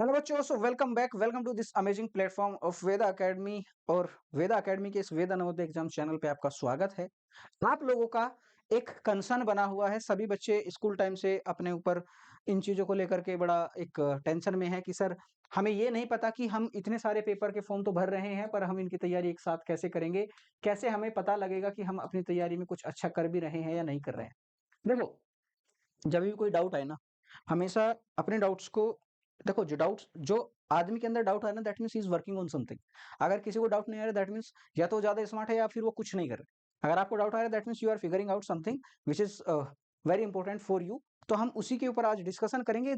Hello बच्चों, so welcome back, welcome to this amazing platform of Veda academy. और Veda academy के इस वेदा नवोदय एग्जाम चैनल पे आपका स्वागत है। आप लोगों का एक कंसर्न बना हुआ है, सभी बच्चे स्कूल टाइम से अपने ऊपर इन चीज़ों को लेकर के बड़ा एक टेंशन में है कि सर हमें ये नहीं पता कि हम इतने सारे पेपर के फॉर्म तो भर रहे हैं, पर हम इनकी तैयारी एक साथ कैसे करेंगे, कैसे हमें पता लगेगा कि हम अपनी तैयारी में कुछ अच्छा कर भी रहे हैं या नहीं कर रहे हैं। देखो, जब भी कोई डाउट आए ना, हमेशा अपने डाउट्स को देखो। जो आदमी के अंदर डाउट आया ना, that means he is working on something. अगर किसी को डाउट नहीं आ रहा, दैट मीन्स या तो ज्यादा स्मार्ट है या फिर वो कुछ नहीं कर रहा। अगर आपको डाउट आ रहा है, that means you are figuring out something which is very important for you. तो हम उसी के ऊपर आज डिस्कशन करेंगे।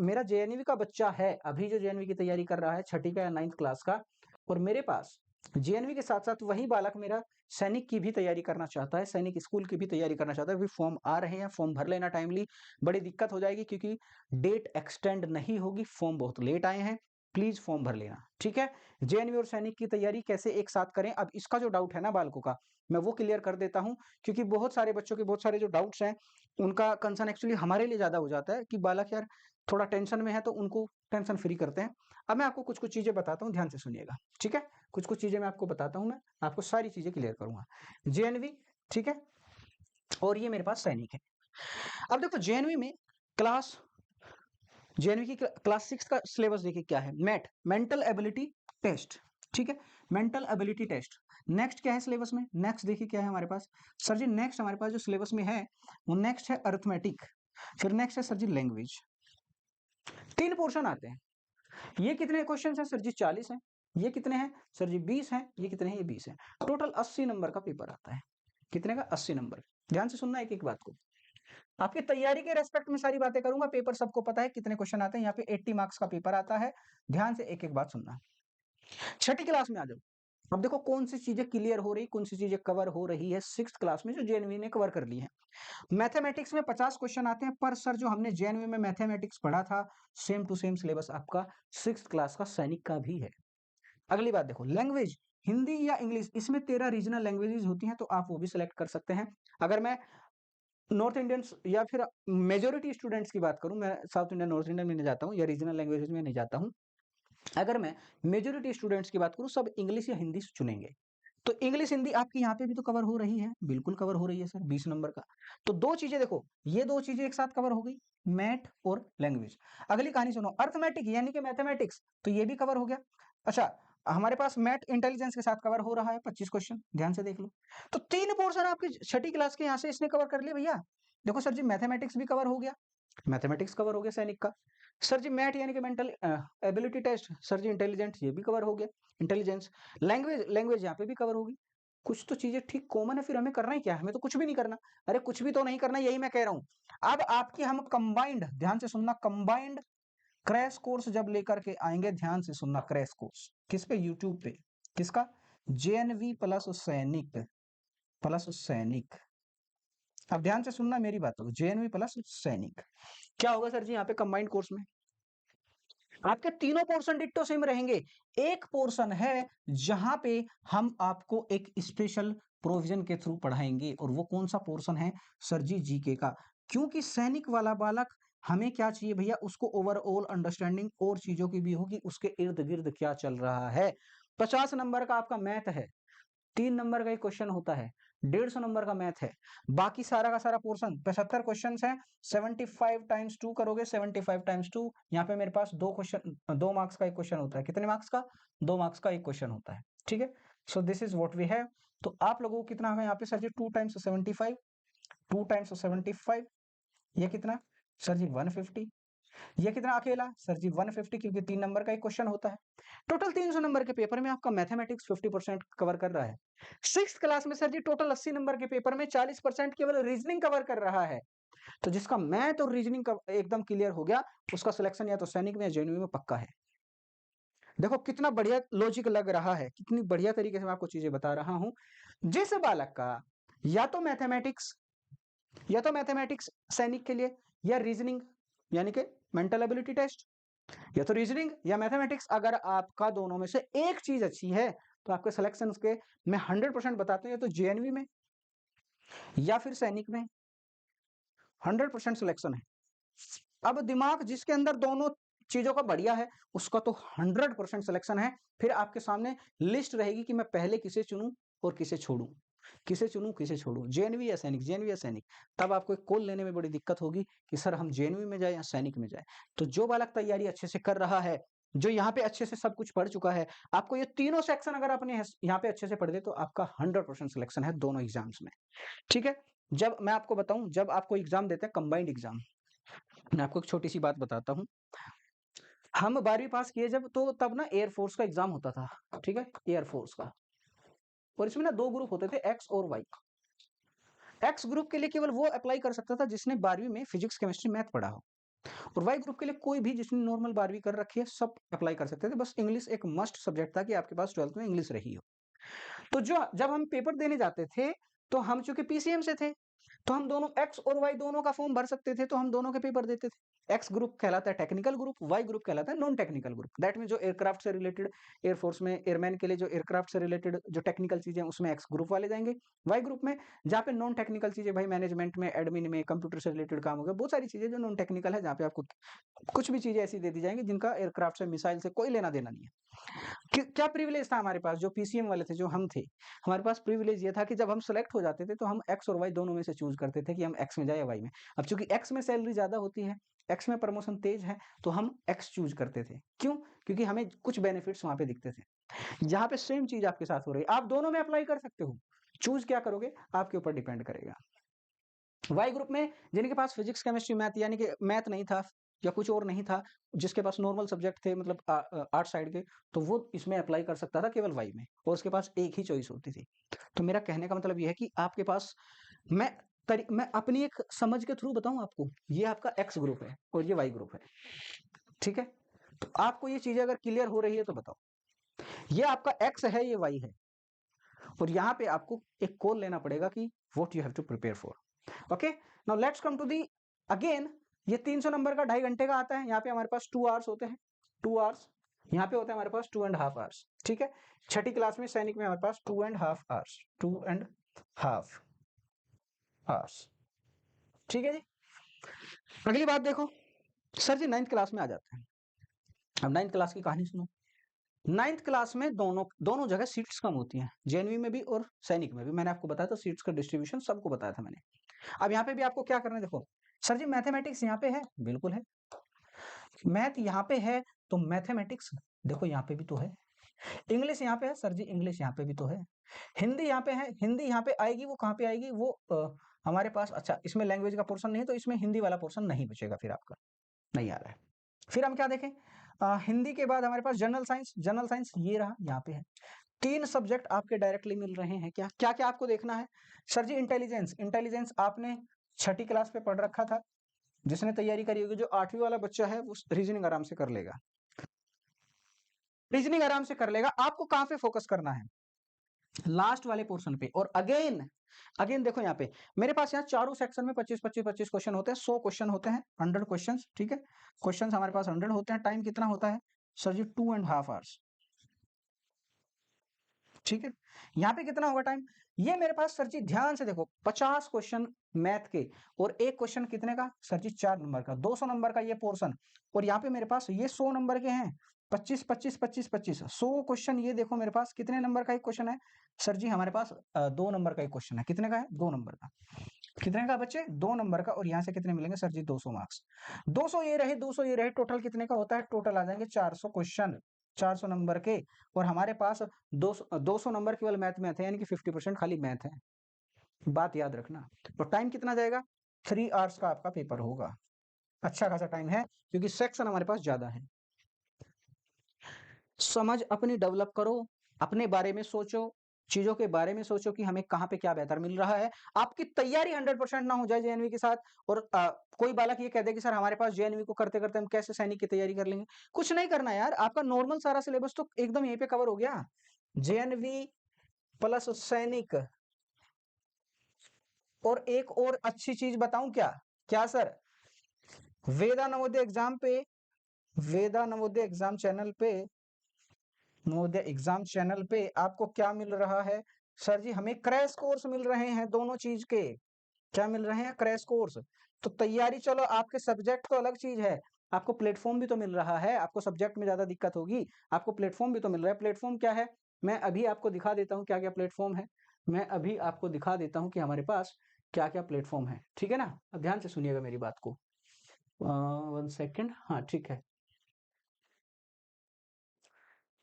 मेरा जेएनवी का बच्चा है, अभी जो जेएनवी की तैयारी कर रहा है, छठी का या 9th क्लास का, और मेरे पास जेएनवी के साथ साथ वही बालक मेरा सैनिक की भी तैयारी करना चाहता है, सैनिक स्कूल की भी तैयारी करना चाहता है। अभी फॉर्म आ रहे हैं, फॉर्म भर लेना टाइमली। बड़ी दिक्कत हो जाएगी क्योंकि डेट एक्सटेंड नहीं होगी, फॉर्म बहुत लेट आए हैं। प्लीज फॉर्म भर लेना, ठीक है। जेएनवी और सैनिक की तैयारी कैसे एक साथ करें, अब इसका जो डाउट है ना बालकों का, मैं वो क्लियर कर देता हूं। क्योंकि बहुत सारे बच्चों के बहुत सारे जो डाउट्स हैं, उनका कंसर्न एक्चुअली हमारे लिए ज्यादा हो जाता है कि बालक यार थोड़ा टेंशन में है, तो उनको टेंशन फ्री करते हैं। अब मैं आपको कुछ कुछ चीजें बताता हूँ, ध्यान से सुनिएगा, ठीक है। कुछ कुछ चीजें मैं आपको बताता हूँ, मैं आपको सारी चीजें क्लियर करूंगा। जेएनवी, ठीक है, और ये मेरे पास सैनिक है। अब देखो, जेएनवी में क्लास जेएनवी की क्लास 6 का सिलेबस देखिए क्या है। मेंटल एबिलिटी टेस्ट, ठीक है, मेंटल एबिलिटी टेस्ट। नेक्स्ट क्या है सिलेबस में, नेक्स्ट देखिए क्या है हमारे पास। सर जी नेक्स्ट हमारे पास जो सिलेबस में है, वो नेक्स्ट है अरिथमेटिक। फिर नेक्स्ट है सर जी लैंग्वेज। 3 पोर्शन आते हैं। ये कितने क्वेश्चन हैं सर जी? 40 हैं। ये कितने हैं सर जी? 20 हैं। ये कितने हैं? ये 20 हैं। टोटल 80 नंबर का पेपर आता है। कितने का? 80 नंबर। ध्यान से सुनना एक एक बात को। आपकी तैयारी के रेस्पेक्ट में सारी बातें करूंगा। पेपर सबको पता है कितने क्वेश्चन आते हैं। यहाँ पे 80 मार्क्स का पेपर आता है। ध्यान से एक एक बात सुनना। छठी क्लास में आ जाओ। अब देखो कौन सी चीजें क्लियर हो रही, कौन सी चीजें कवर हो रही है 6th क्लास में, जो जेएनवी ने कवर कर ली है। मैथमेटिक्स में 50 क्वेश्चन आते हैं, पर सर जो हमने जेएनवी में मैथमेटिक्स पढ़ा था, सेम टू सेम सिलेबस आपका 6th क्लास का सैनिक का भी है। अगली बात देखो, लैंग्वेज, हिंदी या इंग्लिश, इसमें 13 रीजनल लैंग्वेजेस होती हैं, तो आप वो भी सिलेक्ट कर सकते हैं। अगर मैं नॉर्थ इंडियंस या फिर मेजोरिटी स्टूडेंट्स की बात करूं, मैं साउथ इंडियन नॉर्थ इंडियन में नहीं जाता हूं या रीजनल लैंग्वेजेस में नहीं जाता हूं। अगर मैं मेजोरिटी स्टूडेंट्स की बात करूं, सब इंग्लिश या हिंदी चुनेंगे। तो इंग्लिश हिंदी आपकी यहाँ पे भी तो कवर हो रही है, बिल्कुल कवर हो रही है सर, 20 नंबर का। तो दो चीजें देखो, ये दो चीजें एक साथ कवर हो गई, मैथ और लैंग्वेज। अगली कहानी सुनो, अर्थमेटिक यानी कि मैथमेटिक्स, तो ये भी कवर हो गया। अच्छा, हमारे पास मैथ इंटेलिजेंस के साथ कवर हो रहा है 25 क्वेश्चन, ध्यान से देख लो। तो 3 पोर्शन आपकी छठी क्लास के यहाँ से इसने कवर कर लिया भैया। देखो सर जी, मैथमेटिक्स भी कवर हो गया, मैथमेटिक्स कवर हो गया सैनिक का। सर जी मैथ यानी कि मेंटल एबिलिटी टेस्ट, सर जी इंटेलिजेंट, ये भी कवर हो गया, इंटेलिजेंस। लैंग्वेज यहाँ पे भी कवर होगी। कुछ तो चीजें ठीक कॉमन है, फिर हमें करना ही क्या है? हमें तो कुछ भी नहीं करना। अरे कुछ भी तो नहीं करना, यही मैं कह रहा हूं। अब आपकी हम कंबाइंड, ध्यान से सुनना, कंबाइंड क्रैश कोर्स जब लेकर के आएंगे, ध्यान से सुनना, क्रैश कोर्स किस पे? यूट्यूब पे। किसका? जेएनवी प्लस सैनिक, प्लस सैनिक। अब ध्यान से सुनना मेरी बात को, जेएनवी प्लस सैनिक। क्या होगा सर जी यहाँ पे कंबाइंड कोर्स में? आपके तीनों पोर्शन डिट्टो सेम रहेंगे। एक पोर्शन है जहां पे हम आपको एक स्पेशल प्रोविजन के थ्रू पढ़ाएंगे, और वो कौन सा पोर्शन है सर जी? जीके का। क्योंकि सैनिक वाला बालक, हमें क्या चाहिए भैया? उसको ओवरऑल अंडरस्टैंडिंग और चीजों की भी होगी, उसके इर्द गिर्द क्या चल रहा है। 50 नंबर का आपका मैथ है, 3 नंबर का एक क्वेश्चन होता है, 150 नंबर का मैथ है। बाकी सारा का सारा पोर्शन 75 क्वेश्चन है। 75 टाइम्स 2 करोगे, 75 टाइम्स 2, यहाँ पे मेरे पास 2 मार्क्स का एक क्वेश्चन होता है। कितने मार्क्स का? 2 मार्क्स का एक क्वेश्चन होता है, ठीक है। So this is what we have. तो आप लोगों को कितना है यहाँ पे सर जी? 2 टाइम्स 75, 2 टाइम्स 75, ये कितना सर जी? 150। ये कितना अकेला सर जी? 150, क्योंकि 3 नंबर का एक क्वेश्चन होता है। टोटल 300 नंबर के पेपर में आपका मैथमेटिक्स 50% कवर कर रहा है। 6th क्लास में सर जी टोटल 80 नंबर के पेपर में 40% केवल रीजनिंग कवर कर रहा है। तो जिसका मैथ और रीजनिंग का एकदम क्लियर हो गया, उसका सिलेक्शन या तो सैनिक में या जेएनयू में पक्का है। देखो कितना बढ़िया लॉजिक लग रहा है, कितनी बढ़िया तरीके से मैं आपको चीजें बता रहा हूं। जिस बालक का या तो मैथमेटिक्स, या तो मैथमेटिक्स सैनिक के लिए, या रीजनिंग यानी कि मेंटल एबिलिटी टेस्ट, या तो रीजनिंग या मैथमेटिक्स, अगर आपका दोनों में से एक चीज अच्छी है, तो आपके सिलेक्शन के मैं 100% बताता हूं, या तो जेएनवी में या फिर सैनिक में 100% सिलेक्शन है। अब दिमाग जिसके अंदर दोनों चीजों का बढ़िया है उसका तो 100% सिलेक्शन है। फिर आपके सामने लिस्ट रहेगी कि मैं पहले किसे चुनूं और किसे छोड़ूं, किसे चुनूं किसे छोड़ूं, जेएनवी या सैनिक, जेएनवी या सैनिक। तब आपको एक कॉल लेने में बड़ी दिक्कत होगी कि सर हम जेएनवी में जाए या सैनिक में जाए। तो जो बालक तैयारी अच्छे से कर रहा है, जो यहाँ पे अच्छे से सब कुछ पढ़ चुका है, आपको ये तीनों सेक्शन अगर आपने यहाँ पे अच्छे से पढ़ दे तो आपका 100% सिलेक्शन है दोनों एग्जाम्स में। ठीक है। जब मैं आपको बताऊं, जब आपको एग्जाम देते हैं कंबाइंड एग्जाम, मैं आपको एक छोटी सी बात बताता हूँ। हम 12वीं पास किए जब, तो तब ना एयरफोर्स का एग्जाम होता था। ठीक है, एयरफोर्स का। और इसमें ना 2 ग्रुप होते थे, एक्स और वाई। एक्स ग्रुप के लिए केवल वो अप्लाई कर सकता था जिसने 12वीं में फिजिक्स केमिस्ट्री मैथ पढ़ा हो, और वाई ग्रुप के लिए कोई भी जिसने नॉर्मल 12वीं कर रखी है सब अप्लाई कर सकते थे। बस इंग्लिश एक मस्ट सब्जेक्ट था कि आपके पास 12th में इंग्लिश रही हो। तो जो जब हम पेपर देने जाते थे, तो हम चूंकि पीसीएम से थे, तो हम दोनों एक्स और वाई दोनों का फॉर्म भर सकते थे, तो हम दोनों के पेपर देते थे। एक्स ग्रुप कहलाता है टेक्निकल ग्रुप, वाई ग्रुप कहलाता है non technical group. That mean जो एयरक्राफ्ट से रिलेटेड, एयरफोर्स में एयरमैन के लिए जो एयरक्राफ्ट से रिलेटेड जो टेक्निकल चीजें उसमें एक्स ग्रुप वाले जाएंगे। वाई ग्रुप में जहाँ पे नॉन टेक्निकल चीजें, भाई मैनेजमेंट में, एडमिन में, कंप्यूटर से रिलेटेड काम हो गया, बहुत सारी चीजें जो नॉन टेक्निकल है, जहाँ पे आपको कुछ भी चीजें ऐसी दे दी जाएंगी जिनका एयरक्राफ्ट से, मिसाइल से कोई लेना देना नहीं है। क्या प्रिविलेज था हमारे पास, जो पीसीएम वाले थे, जो हम थे, हमारे पास प्रिविलेज ये था कि जब हम सेलेक्ट हो जाते थे तो हम एक्स और वाई दोनों में से चूज करते थे कि हम एक्स में जाए या वाई में। अब चूंकि एक्स में सैलरी ज्यादा होती है, एक्स में प्रमोशन तेज है, तो हम एक्स चूज करते थे। क्यों? क्योंकि हमें कुछ बेनिफिट्स वहां पे दिखते थे। यहाँ पे सेम चीज आपके साथ हो रही है, आप दोनों में अप्लाई कर सकते हो, चूज क्या करोगे आपके ऊपर डिपेंड करेगा। वाई ग्रुप में जिनके पास फिजिक्स केमिस्ट्री मैथ, यानी कि मैथ नहीं था या कुछ और नहीं था, जिसके पास नॉर्मल सब्जेक्ट थे, मतलब आर्ट साइड के, तो वो इसमें अप्लाई कर सकता था केवल वाई में, और उसके पास एक ही चॉइस होती थी। तो मेरा कहने का मतलब ये है कि आपके पास, मैं अपनी एक समझ के थ्रू बताऊं आपको, ये आपका एक्स ग्रुप है और ये वाई ग्रुप है। ठीक है, तो आपको ये चीजें अगर क्लियर हो रही है तो बताओ, ये आपका एक्स है, ये वाई है, और यहाँ पे आपको एक कॉल लेना पड़ेगा कि what you have to prepare for. Okay, now let's come to the again. ये 300 नंबर का 2.5 घंटे का आता है, यहाँ पे हमारे पास 2 आवर्स होते हैं, 2 आवर्स। यहाँ पे होता है हमारे पास 2.5 आवर्स। ठीक है, छठी क्लास में सैनिक में हमारे पास 2.5 आवर्स, 2.5 आवर्स। ठीक है जी। अगली बात देखो, सर जी 9th क्लास में आ जाते हैं। अब 9th क्लास की कहानी सुनो। 9th क्लास में दोनों दोनों जगह सीट्स कम होती हैं, जेएनवी में भी और सैनिक में भी। मैंने आपको बताया था सीट्स का डिस्ट्रीब्यूशन, सबको बताया था मैंने। अब यहाँ पे भी आपको क्या करना है, देखो सर जी मैथमेटिक्स यहाँ पे है, बिल्कुल है। मैथ यहाँ पे है, तो मैथमेटिक्स देखो यहाँ पे भी तो है। इंग्लिश यहाँ पे है सर जी, इंग्लिश यहाँ पे भी तो है। हिंदी यहाँ पे है, हिंदी यहाँ पे आएगी, वो कहाँ पे आएगी, वो हमारे पास, अच्छा इसमें लैंग्वेज का पोर्शन नहीं है, तो इसमें हिंदी वाला पोर्शन नहीं बचेगा, फिर आपका नहीं आ रहा है। फिर हम क्या देखें, हिंदी के बाद हमारे पास जनरल साइंस, जनरल साइंस ये रहा, यहाँ पे है। 3 सब्जेक्ट आपके डायरेक्टली मिल रहे हैं। क्या क्या क्या आपको देखना है सर जी? इंटेलिजेंस, इंटेलिजेंस आपने छठी क्लास पे पढ़ रखा था, जिसने तैयारी करी होगी, जो 8वीं वाला बच्चा है वो रीजनिंग आराम से कर लेगा, रीजनिंग आराम से कर लेगा। आपको कहां पे फोकस करना है? लास्ट वाले पोर्शन पे। और अगेन अगेन देखो यहाँ पे मेरे पास यहाँ चारों सेक्शन में 25 क्वेश्चन होते हैं, 100 क्वेश्चन होते हैं, 100 क्वेश्चन। ठीक है, क्वेश्चन हमारे पास 100 होते हैं। टाइम कितना होता है सर जी? 2.5 आवर्स। ठीक है, यहाँ पे कितना होगा टाइम? ये मेरे पास सर जी ध्यान से देखो, 50 क्वेश्चन मैथ के, और एक क्वेश्चन कितने का सर जी? 4 नंबर का, 200 नंबर का ये पोर्शन। और यहाँ पे मेरे पास ये 100 नंबर के हैं, 25 25 25 25 100 क्वेश्चन। ये देखो मेरे पास कितने नंबर का एक क्वेश्चन है सर जी? हमारे पास 2 नंबर का एक क्वेश्चन है। कितने का है? 2 नंबर का। कितने का बच्चे? 2 नंबर का। और यहाँ से कितने मिलेंगे सर जी? 200 मार्क्स। 200 ये रहे, 200 ये रहे, टोटल कितने का होता है? टोटल आ जाएंगे 400 क्वेश्चन, 400 नंबर के। और हमारे पास 200 नंबर केवल मैथ में थे, यानी कि 50% खाली मैथ है। बात याद रखना। तो टाइम कितना जाएगा? 3 आवर्स का आपका पेपर होगा। अच्छा खासा टाइम है, क्योंकि सेक्शन हमारे पास ज्यादा है। समझ अपनी डेवलप करो, अपने बारे में सोचो, चीजों के बारे में सोचो कि हमें कहाँ पे क्या बेहतर मिल रहा है। आपकी तैयारी 100% ना हो जाए जेएनवी के साथ, और कोई बालक ये कह दे कि सर हमारे पास जेएनवी को करते करते हम कैसे सैनिक की तैयारी कर लेंगे। कुछ नहीं करना यार, आपका नॉर्मल सारा सिलेबस तो एकदम यहीं पे कवर हो गया। जेएनवी प्लस सैनिक। और एक और अच्छी चीज बताऊं क्या? क्या सर? वेदा नवोदय एग्जाम पे, वेदा नवोदय एग्जाम चैनल पे, नवोदय एग्जाम चैनल पे आपको क्या मिल रहा है सर जी? हमें क्रैश कोर्स मिल रहे हैं दोनों चीज के। क्या मिल रहे हैं? Crash course. तो तैयारी, चलो आपके सब्जेक्ट तो अलग चीज है, आपको प्लेटफॉर्म भी तो मिल रहा है, आपको सब्जेक्ट में ज़्यादा दिक्कत होगी, आपको प्लेटफॉर्म भी तो मिल रहा है। प्लेटफॉर्म क्या है, मैं अभी आपको दिखा देता हूँ क्या क्या प्लेटफॉर्म है। मैं अभी आपको दिखा देता हूँ कि हमारे पास क्या क्या प्लेटफॉर्म है, ठीक है ना। अब ध्यान से सुनिएगा मेरी बात को। 1 सेकेंड, हाँ ठीक है,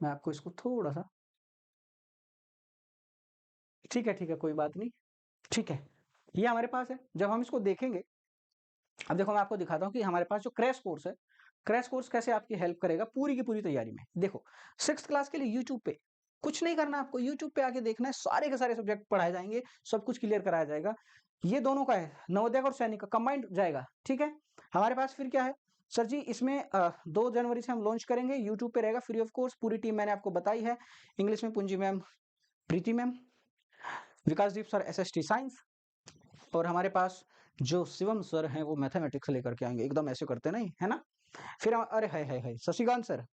मैं आपको इसको थोड़ा सा, ठीक है, कोई बात नहीं, ठीक है। ये हमारे पास है, जब हम इसको देखेंगे, अब देखो मैं आपको दिखाता हूँ कि हमारे पास जो क्रैश कोर्स है, क्रैश कोर्स कैसे आपकी हेल्प करेगा पूरी की पूरी तैयारी में। देखो 6th क्लास के लिए यूट्यूब पे कुछ नहीं करना, आपको यूट्यूब पे आके देखना है, सारे के सारे सब्जेक्ट पढ़ाए जाएंगे, सब कुछ क्लियर कराया जाएगा। ये दोनों का है, नवोदय का और सैनिक का कंबाइंड जाएगा, ठीक है। हमारे पास फिर क्या है, सर जी इसमें 2 जनवरी से हम लॉन्च करेंगे, यूट्यूब पे रहेगा फ्री ऑफ कोर्स, पूरी टीम मैंने आपको बताई है। इंग्लिश में पुंजी मैम, प्रीति मैम, विकास दीप सर एसएसटी साइंस, और हमारे पास जो शिवम सर हैं वो मैथमेटिक्स लेकर के आएंगे, एकदम ऐसे करते नहीं है ना। फिर अरे है शशिकांत सर,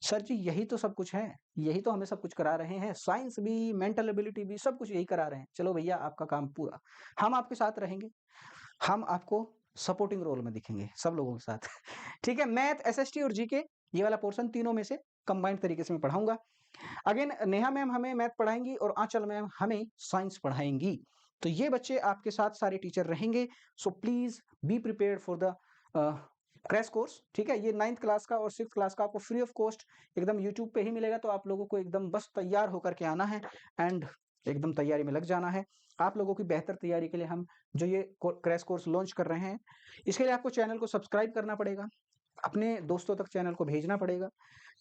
सर जी यही तो सब कुछ है, यही तो हमें सब कुछ करा रहे हैं, साइंस भी मेंटल एबिलिटी भी सब कुछ यही करा रहे हैं। चलो भैया आपका काम पूरा, हम आपके साथ रहेंगे, हम आपको सपोर्टिंग रोल में दिखेंगे सब लोगों के साथ ठीक है। मैथ, एसएसटी और जीके, ये वाला पोर्शन तीनों में से कंबाइंड तरीके से मैं पढ़ाऊंगा। अगेन नेहा मैम हमें मैथ पढ़ाएंगी और आंचल मैम हमें साइंस पढ़ाएंगी। तो ये बच्चे आपके साथ सारे टीचर रहेंगे। So please be prepared for the crash course, ठीक है। ये 9th क्लास का और 6th क्लास का आपको फ्री ऑफ कॉस्ट एकदम यूट्यूब पे ही मिलेगा, तो आप लोगों को एकदम बस तैयार होकर के आना है एंड एकदम तैयारी में लग जाना है। आप लोगों की बेहतर तैयारी के लिए हम जो ये क्रैश कोर्स लॉन्च कर रहे हैं, इसके लिए आपको चैनल को सब्सक्राइब करना पड़ेगा, अपने दोस्तों तक चैनल को भेजना पड़ेगा।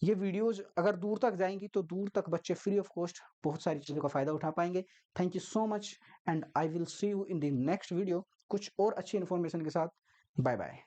ये वीडियोस अगर दूर तक जाएंगी तो दूर तक बच्चे फ्री ऑफ कॉस्ट बहुत सारी चीज़ों का फायदा उठा पाएंगे। Thank you so much and I will see you in the next video कुछ और अच्छी इन्फॉर्मेशन के साथ। Bye bye.